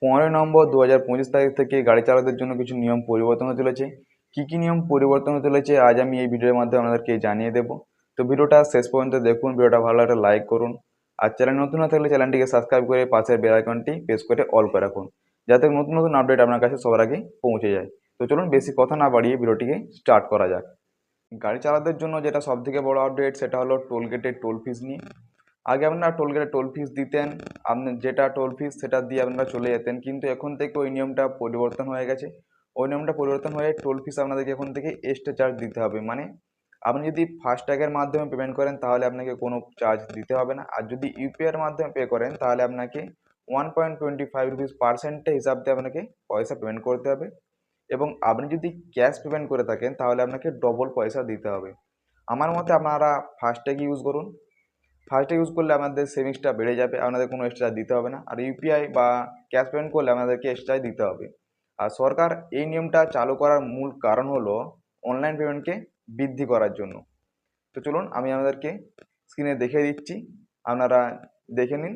15 November 2025 তারিখ থেকে গাড়ি চালকদের জন্য কিছু নিয়ম পরিবর্তন হতে চলেছে। কী কী নিয়ম পরিবর্তন হতে চলেছে আজ আমি এই ভিডিওর মাধ্যমে আপনাদেরকে জানিয়ে দেবো। তো ভিডিওটা শেষ পর্যন্ত দেখুন, ভিডিওটা ভালো লাগলে লাইক করুন, আর চ্যানেল নতুন না থাকলে চ্যানেলটিকে সাবস্ক্রাইব করে পাশের বেল আইকনটি প্রেস করে অল করে রাখুন, যাতে নতুন নতুন আপডেট আপনার কাছে সবার আগে পৌঁছে যায়। তো চলুন বেশি কথা না বাড়িয়ে ভিডিওটিকে স্টার্ট করা যাক। গাড়ি চালকদের জন্য যেটা সবথেকে বড় আপডেট সেটা হলো টোল গেটের টোল ফিস নিয়ে। আগে আপনারা টোল গেটে টোল ফিস দিতেন, আপনি যেটা টোল ফিস সেটা দিয়ে আপনারা চলে যেতেন, কিন্তু এখন থেকে ওই নিয়মটা পরিবর্তন হয়ে গেছে। ওই নিয়মটা পরিবর্তন হয়ে টোল ফিস আপনাদেরকে এখন থেকে এক্সট্রা চার্জ দিতে হবে। মানে আপনি যদি ফাস্ট্যাগের মাধ্যমে পেমেন্ট করেন তাহলে আপনাকে কোনো চার্জ দিতে হবে না, আর যদি ইউপিআইয়ের মাধ্যমে পে করেন তাহলে আপনাকে 1.25 রুপিস% হিসাব দিয়ে আপনাকে পয়সা পেমেন্ট করতে হবে। এবং আপনি যদি ক্যাশ পেমেন্ট করে থাকেন তাহলে আপনাকে ডবল পয়সা দিতে হবে। আমার মতে আপনারা ফাস্ট্যাগ ইউজ করুন। ফাস্ট্যাগ ইউজ করলে আপনাদের সেভিংসটা বেড়ে যাবে, আপনাদের কোনো এক্সট্রা দিতে হবে না। আর ইউপিআই বা ক্যাশ পেমেন্ট করলে আপনাদেরকে এক্সট্রাই দিতে হবে। আর সরকার এই নিয়মটা চালু করার মূল কারণ হলো অনলাইন পেমেন্টকে বৃদ্ধি করার জন্য। তো চলুন আমি আপনাদেরকে স্ক্রিনে দেখিয়ে দিচ্ছি, আপনারা দেখে নিন